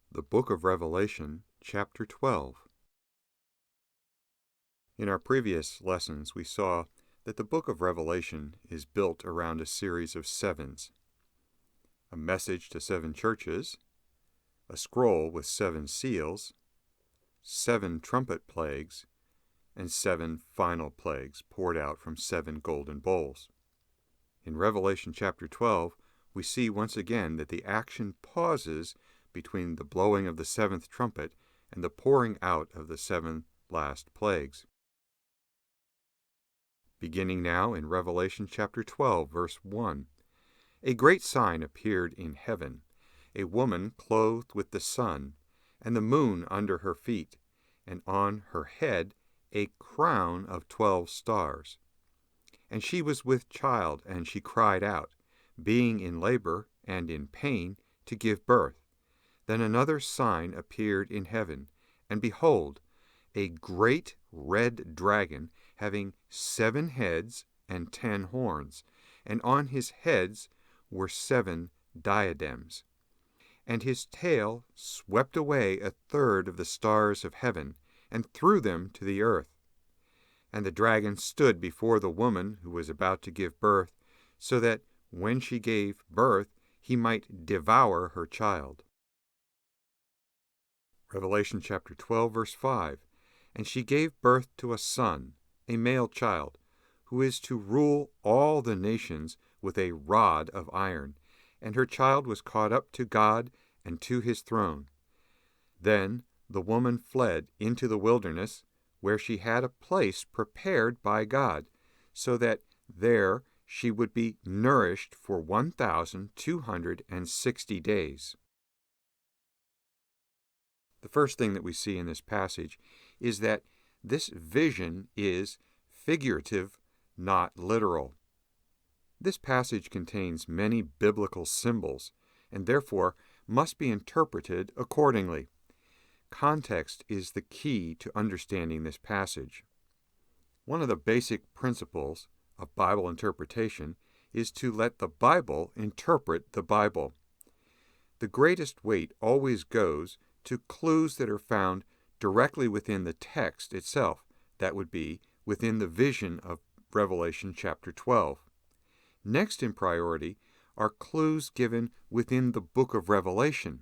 The Book of Revelation, Chapter 12. In our previous lessons, we saw that the Book of Revelation is built around a series of sevens: a message to seven churches, a scroll with seven seals, seven trumpet plagues, and seven final plagues poured out from seven golden bowls. In Revelation chapter 12, we see once again that the action pauses between the blowing of the seventh trumpet and the pouring out of the seven last plagues. Beginning now in Revelation chapter 12, verse 1, a great sign appeared in heaven, a woman clothed with the sun, and the moon under her feet, and on her head a crown of 12 stars. And she was with child, and she cried out, being in labor and in pain, to give birth. Then another sign appeared in heaven, and behold, a great red dragon, having 7 heads and 10 horns, and on his heads were 7 diadems. And his tail swept away a third of the stars of heaven, and threw them to the earth. And the dragon stood before the woman who was about to give birth, so that when she gave birth, he might devour her child. Revelation chapter 12, verse 5, and she gave birth to a son, a male child, who is to rule all the nations with a rod of iron, and her child was caught up to God and to his throne. Then the woman fled into the wilderness, where she had a place prepared by God, so that there she would be nourished for 1,260 days. The first thing that we see in this passage is that this vision is figurative, not literal. This passage contains many biblical symbols, and therefore must be interpreted accordingly. Context is the key to understanding this passage. One of the basic principles of Bible interpretation is to let the Bible interpret the Bible. The greatest weight always goes to clues that are found directly within the text itself. That would be within the vision of Revelation chapter 12. Next in priority are clues given within the book of Revelation,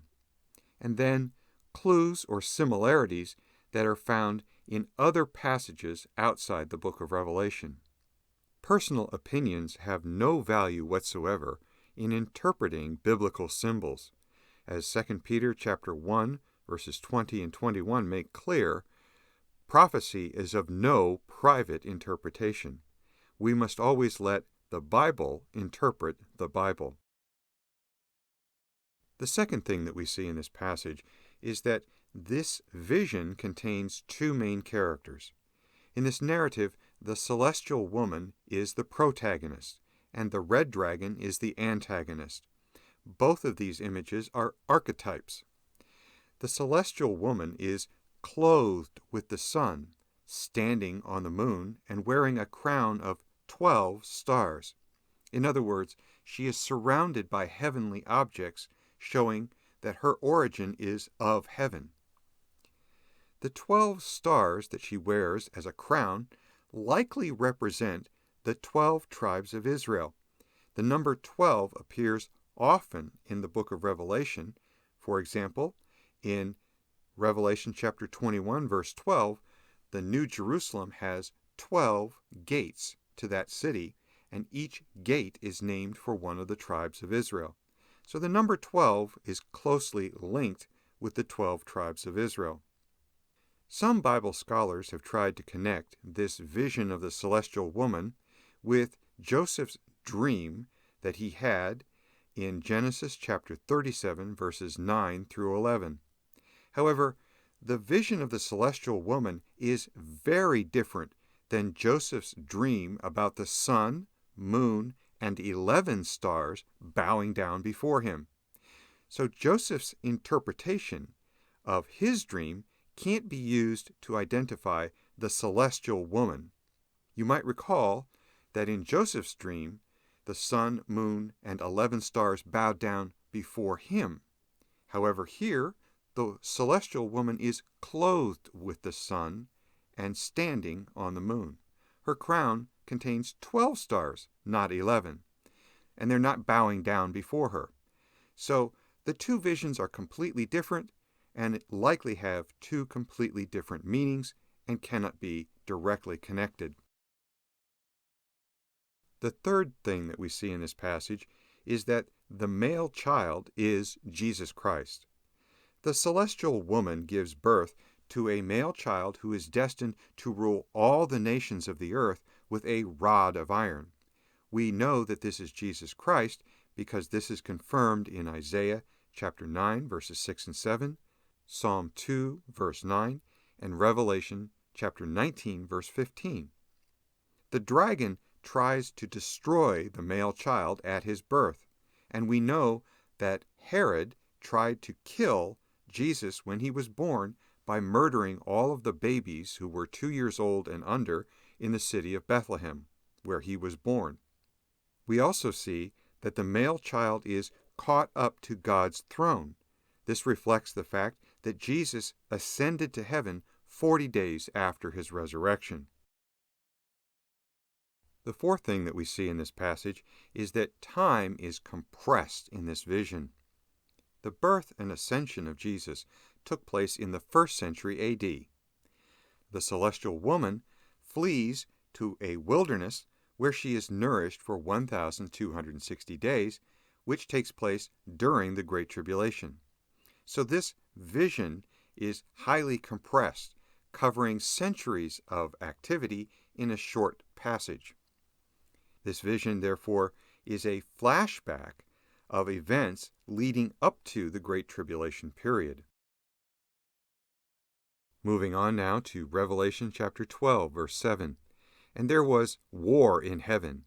and then clues or similarities that are found in other passages outside the book of Revelation. Personal opinions have no value whatsoever in interpreting biblical symbols. As 2 Peter chapter 1, verses 20 and 21 make clear, prophecy is of no private interpretation. We must always let the Bible interpret the Bible. The second thing that we see in this passage is that this vision contains 2 main characters. In this narrative, the celestial woman is the protagonist, and the red dragon is the antagonist. Both of these images are archetypes. The celestial woman is clothed with the sun, standing on the moon, and wearing a crown of 12 stars. In other words, she is surrounded by heavenly objects, showing that her origin is of heaven. The 12 stars that she wears as a crown likely represent the 12 tribes of Israel. The number 12 appears often in the book of Revelation. For example, in Revelation chapter 21, verse 12, the New Jerusalem has 12 gates to that city, and each gate is named for one of the tribes of Israel. So the number 12 is closely linked with the 12 tribes of Israel. Some Bible scholars have tried to connect this vision of the celestial woman with Joseph's dream that he had in Genesis chapter 37, verses 9 through 11. However, the vision of the celestial woman is very different than Joseph's dream about the sun, moon, and 11 stars bowing down before him. So Joseph's interpretation of his dream can't be used to identify the celestial woman. You might recall that in Joseph's dream, the sun, moon, and 11 stars bowed down before him. However, here, The celestial woman is clothed with the sun and standing on the moon. Her crown contains 12 stars, not 11, and they're not bowing down before her. So the two visions are completely different and likely have two completely different meanings and cannot be directly connected. The third thing that we see in this passage is that the male child is Jesus Christ. The celestial woman gives birth to a male child who is destined to rule all the nations of the earth with a rod of iron. We know that this is Jesus Christ because this is confirmed in Isaiah chapter 9, verses 6 and 7, Psalm 2, verse 9, and Revelation chapter 19, verse 15. The dragon tries to destroy the male child at his birth, and we know that Herod tried to kill Jesus when he was born by murdering all of the babies who were 2 years old and under in the city of Bethlehem, where he was born. We also see that the male child is caught up to God's throne. This reflects the fact that Jesus ascended to heaven 40 days after his resurrection. The fourth thing that we see in this passage is that time is compressed in this vision. The birth and ascension of Jesus took place in the 1st century A.D. The celestial woman flees to a wilderness where she is nourished for 1,260 days, which takes place during the Great Tribulation. So this vision is highly compressed, covering centuries of activity in a short passage. This vision, therefore, is a flashback of events leading up to the Great Tribulation period. Moving on now to Revelation chapter 12, verse 7. And there was war in heaven,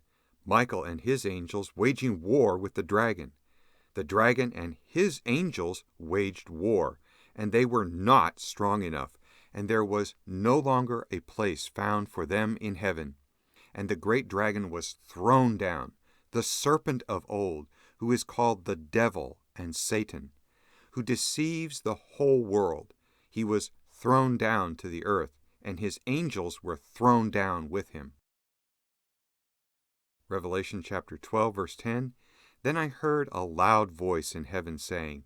Michael and his angels waging war with the dragon. The dragon and his angels waged war, and they were not strong enough, and there was no longer a place found for them in heaven. And the great dragon was thrown down, the serpent of old, who is called the devil and Satan, who deceives the whole world. He was thrown down to the earth, and his angels were thrown down with him. Revelation chapter 12, verse 10. Then I heard a loud voice in heaven saying,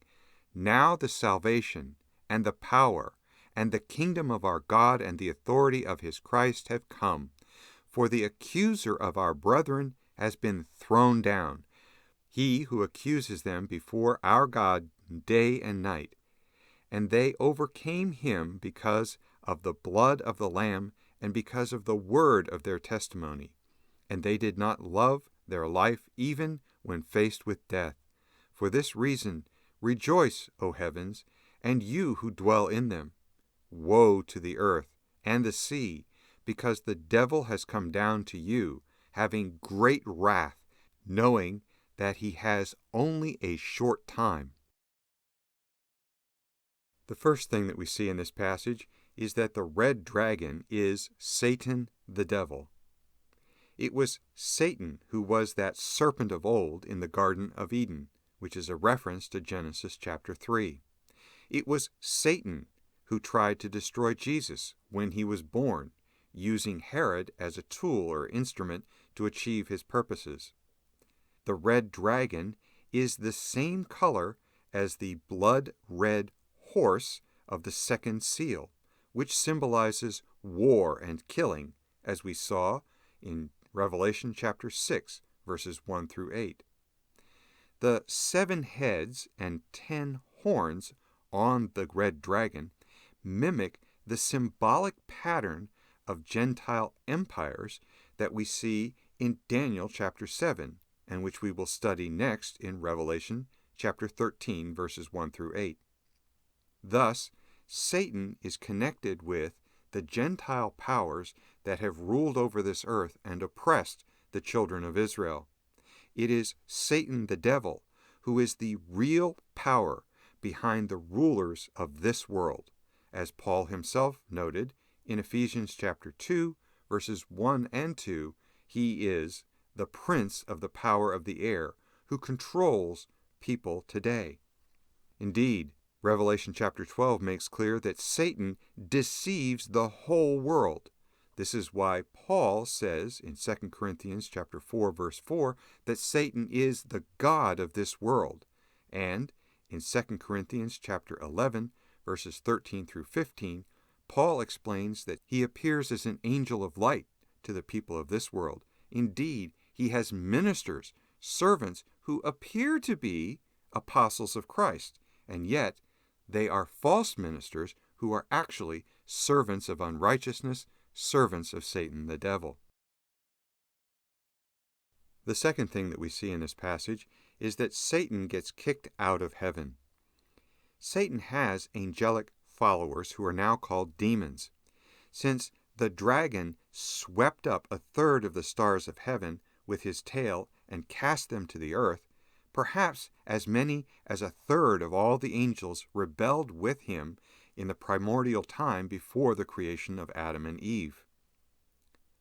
Now the salvation, and the power, and the kingdom of our God and the authority of his Christ have come. For the accuser of our brethren has been thrown down, he who accuses them before our God day and night. And they overcame him because of the blood of the Lamb and because of the word of their testimony. And they did not love their life even when faced with death. For this reason, rejoice, O heavens, and you who dwell in them. Woe to the earth and the sea, because the devil has come down to you, having great wrath, knowing that he has only a short time. The first thing that we see in this passage is that the red dragon is Satan the devil. It was Satan who was that serpent of old in the Garden of Eden, which is a reference to Genesis chapter 3. It was Satan who tried to destroy Jesus when he was born, using Herod as a tool or instrument to achieve his purposes. The red dragon is the same color as the blood-red horse of the second seal, which symbolizes war and killing, as we saw in Revelation chapter 6, verses 1 through 8. The 7 heads and 10 horns on the red dragon mimic the symbolic pattern of Gentile empires that we see in Daniel chapter 7, and which we will study next in Revelation chapter 13, verses 1 through 8. Thus, Satan is connected with the Gentile powers that have ruled over this earth and oppressed the children of Israel. It is Satan the devil who is the real power behind the rulers of this world, as Paul himself noted in Ephesians chapter 2, verses 1 and 2, he is the prince of the power of the air who controls people today. Indeed, Revelation chapter 12 makes clear that Satan deceives the whole world. This is why Paul says in 2 Corinthians chapter 4 verse 4 that Satan is the god of this world. And in 2 Corinthians chapter 11 verses 13 through 15, Paul explains that he appears as an angel of light to the people of this world. Indeed, he has ministers, servants who appear to be apostles of Christ, and yet they are false ministers who are actually servants of unrighteousness, servants of Satan the devil. The second thing that we see in this passage is that Satan gets kicked out of heaven. Satan has angelic followers who are now called demons. Since the dragon swept up a third of the stars of heaven with his tail and cast them to the earth, perhaps as many as a third of all the angels rebelled with him in the primordial time before the creation of Adam and Eve.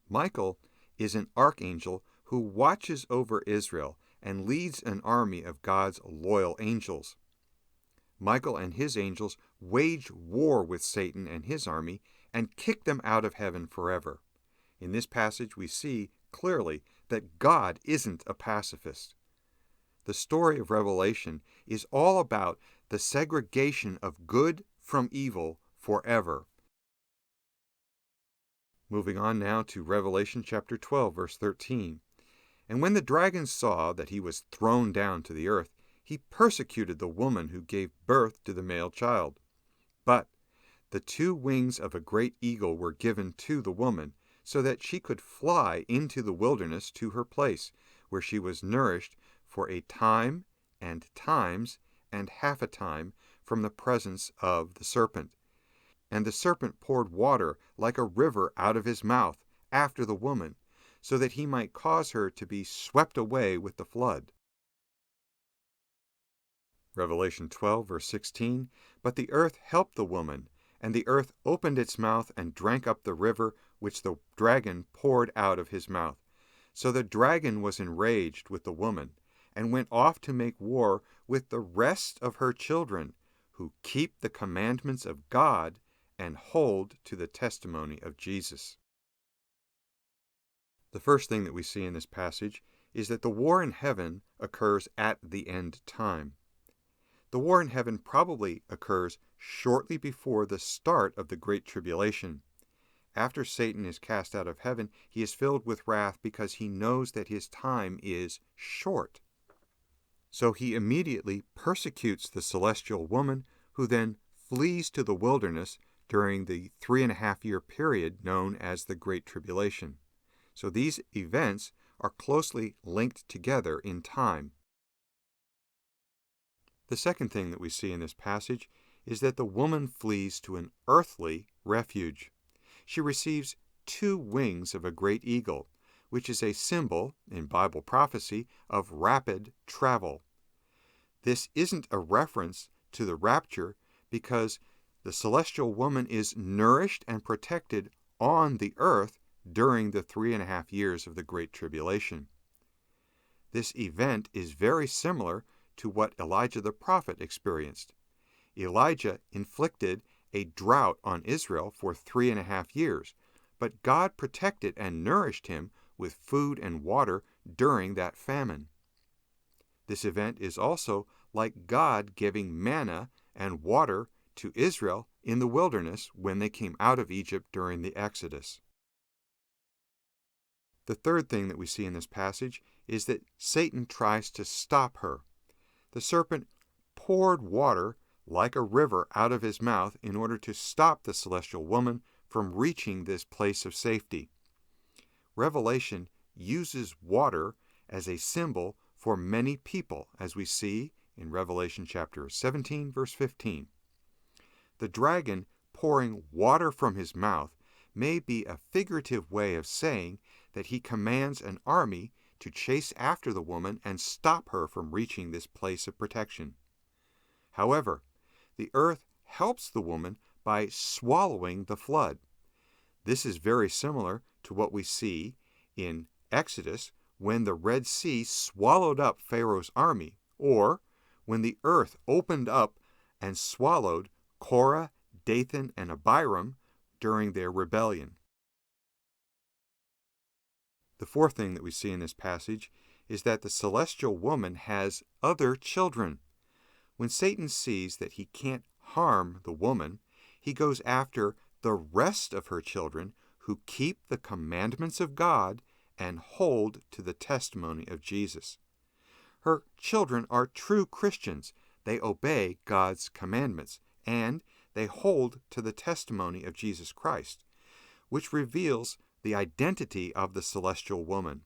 Michael is an archangel who watches over Israel and leads an army of God's loyal angels. Michael and his angels wage war with Satan and his army and kick them out of heaven forever. In this passage, we see clearly that God isn't a pacifist. The story of Revelation is all about the segregation of good from evil forever. Moving on now to Revelation chapter 12, verse 13. And when the dragon saw that he was thrown down to the earth, he persecuted the woman who gave birth to the male child. But the 2 wings of a great eagle were given to the woman, so that she could fly into the wilderness to her place, where she was nourished for a time and times and half a time from the presence of the serpent. And the serpent poured water like a river out of his mouth after the woman, so that he might cause her to be swept away with the flood. Revelation 12, verse 16, But the earth helped the woman, and the earth opened its mouth and drank up the river which the dragon poured out of his mouth. So the dragon was enraged with the woman, and went off to make war with the rest of her children, who keep the commandments of God and hold to the testimony of Jesus. The first thing that we see in this passage is that the war in heaven occurs at the end time. The war in heaven probably occurs shortly before the start of the Great Tribulation. After Satan is cast out of heaven, he is filled with wrath because he knows that his time is short. So he immediately persecutes the celestial woman, who then flees to the wilderness during the 3.5-year period known as the Great Tribulation. So these events are closely linked together in time. The second thing that we see in this passage is that the woman flees to an earthly refuge. She receives 2 wings of a great eagle, which is a symbol, in Bible prophecy, of rapid travel. This isn't a reference to the rapture because the celestial woman is nourished and protected on the earth during the 3.5 years of the Great Tribulation. This event is very similar to what Elijah the prophet experienced. Elijah inflicted a drought on Israel for 3.5 years, but God protected and nourished him with food and water during that famine. This event is also like God giving manna and water to Israel in the wilderness when they came out of Egypt during the Exodus. The third thing that we see in this passage is that Satan tries to stop her. The serpent poured water like a river out of his mouth in order to stop the celestial woman from reaching this place of safety. Revelation uses water as a symbol for many people, as we see in Revelation chapter 17, verse 15. The dragon pouring water from his mouth may be a figurative way of saying that he commands an army to chase after the woman and stop her from reaching this place of protection. However, the earth helps the woman by swallowing the flood. This is very similar to what we see in Exodus when the Red Sea swallowed up Pharaoh's army, or when the earth opened up and swallowed Korah, Dathan, and Abiram during their rebellion. The fourth thing that we see in this passage is that the celestial woman has other children. When Satan sees that he can't harm the woman, he goes after the rest of her children who keep the commandments of God and hold to the testimony of Jesus. Her children are true Christians. They obey God's commandments, and they hold to the testimony of Jesus Christ, which reveals the identity of the celestial woman.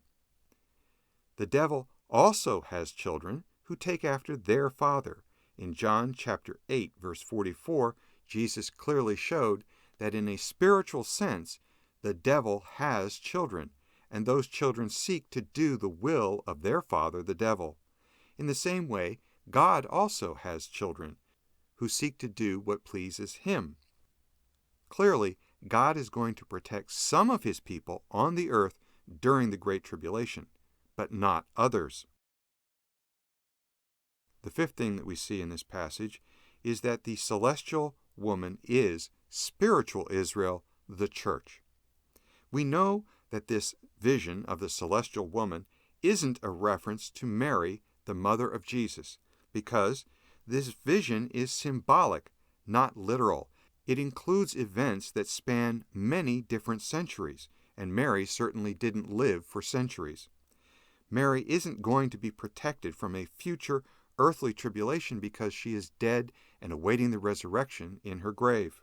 The devil also has children who take after their father. In John chapter 8, verse 44, Jesus clearly showed that in a spiritual sense, the devil has children, and those children seek to do the will of their father, the devil. In the same way, God also has children who seek to do what pleases him. Clearly, God is going to protect some of his people on the earth during the Great Tribulation, but not others. The fifth thing that we see in this passage is that the celestial woman is spiritual Israel, the church. We know that this vision of the celestial woman isn't a reference to Mary, the mother of Jesus, because this vision is symbolic, not literal. It includes events that span many different centuries, and Mary certainly didn't live for centuries. Mary isn't going to be protected from a future earthly tribulation because she is dead and awaiting the resurrection in her grave.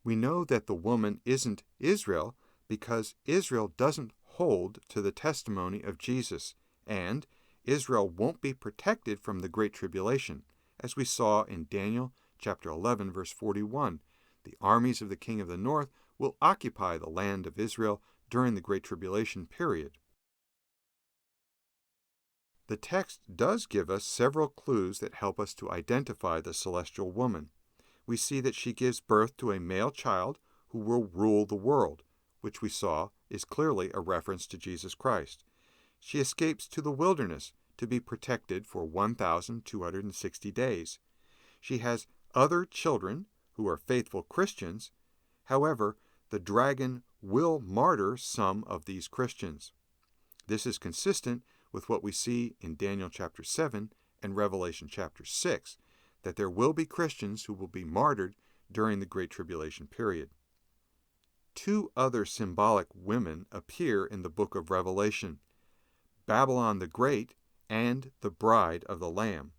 We know that the woman isn't Israel because Israel doesn't hold to the testimony of Jesus, and Israel won't be protected from the Great Tribulation, as we saw in Daniel chapter 11, verse 41. The armies of the king of the north will occupy the land of Israel during the Great Tribulation period. The text does give us several clues that help us to identify the celestial woman. We see that she gives birth to a male child who will rule the world, which we saw is clearly a reference to Jesus Christ. She escapes to the wilderness to be protected for 1,260 days. She has other children who are faithful Christians. However, the dragon will martyr some of these Christians. This is consistent with what we see in Daniel chapter 7 and Revelation chapter 6, that there will be Christians who will be martyred during the Great Tribulation period. Two other symbolic women appear in the book of Revelation: Babylon the Great and the Bride of the Lamb.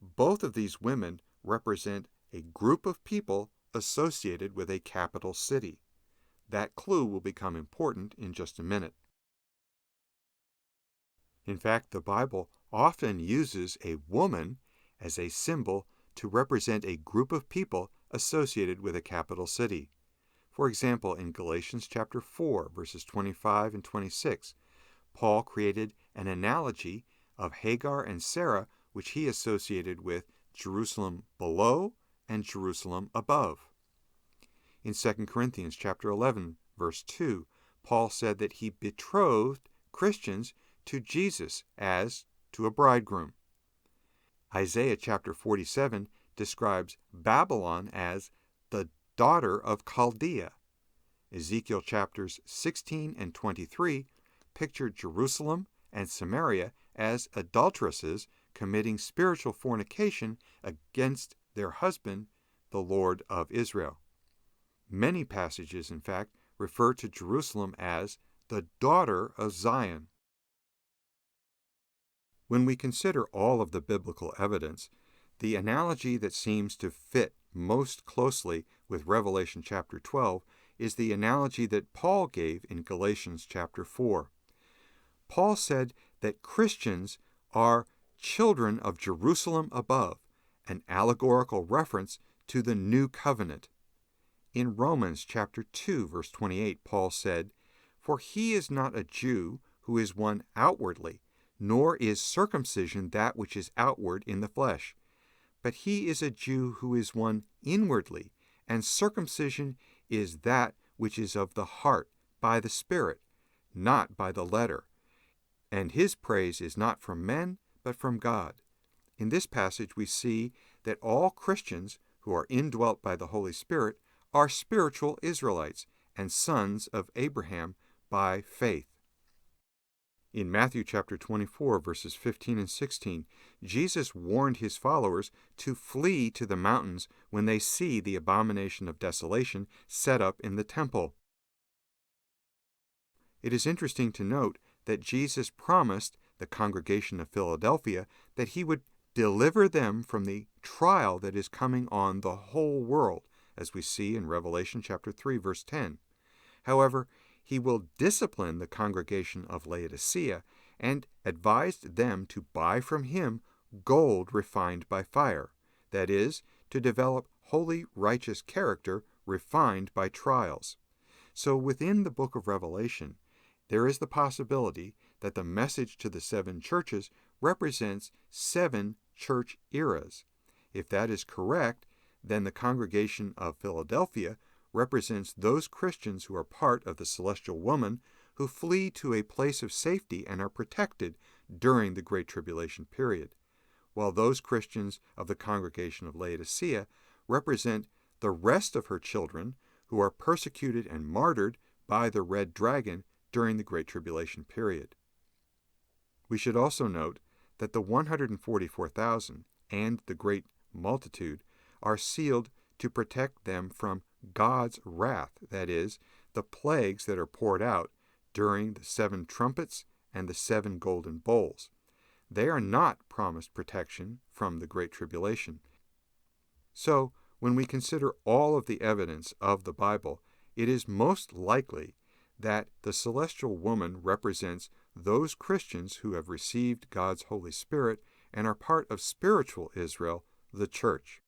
Both of these women represent a group of people associated with a capital city. That clue will become important in just a minute. In fact, the Bible often uses a woman as a symbol to represent a group of people associated with a capital city. For example, in Galatians chapter 4, verses 25 and 26, Paul created an analogy of Hagar and Sarah, which he associated with Jerusalem below and Jerusalem above. In 2 Corinthians chapter 11, verse 2, Paul said that he betrothed Christians to Jesus as to a bridegroom. Isaiah chapter 47 describes Babylon as the daughter of Chaldea. Ezekiel chapters 16 and 23 picture Jerusalem and Samaria as adulteresses committing spiritual fornication against their husband, the Lord of Israel. Many passages, in fact, refer to Jerusalem as the daughter of Zion. When we consider all of the biblical evidence, the analogy that seems to fit most closely with Revelation chapter 12 is the analogy that Paul gave in Galatians chapter 4. Paul said that Christians are children of Jerusalem above, an allegorical reference to the new covenant. In Romans chapter 2, verse 28, Paul said, "For he is not a Jew who is one outwardly, nor is circumcision that which is outward in the flesh. But he is a Jew who is one inwardly, and circumcision is that which is of the heart, by the Spirit, not by the letter. And his praise is not from men, but from God." In this passage we see that all Christians who are indwelt by the Holy Spirit are spiritual Israelites and sons of Abraham by faith. In Matthew chapter 24, verses 15 and 16, Jesus warned his followers to flee to the mountains when they see the abomination of desolation set up in the temple. It is interesting to note that Jesus promised the congregation of Philadelphia that he would deliver them from the trial that is coming on the whole world, as we see in Revelation chapter 3, verse 10. However, he will discipline the congregation of Laodicea and advised them to buy from him gold refined by fire, that is, to develop holy, righteous character refined by trials. So within the book of Revelation, there is the possibility that the message to the 7 churches represents 7 church eras. If that is correct, then the congregation of Philadelphia represents those Christians who are part of the celestial woman who flee to a place of safety and are protected during the Great Tribulation period, while those Christians of the congregation of Laodicea represent the rest of her children who are persecuted and martyred by the red dragon during the Great Tribulation period. We should also note that the 144,000 and the great multitude are sealed to protect them from God's wrath, that is, the plagues that are poured out during the 7 trumpets and the 7 golden bowls. They are not promised protection from the Great Tribulation. So, when we consider all of the evidence of the Bible, it is most likely that the celestial woman represents those Christians who have received God's Holy Spirit and are part of spiritual Israel, the church.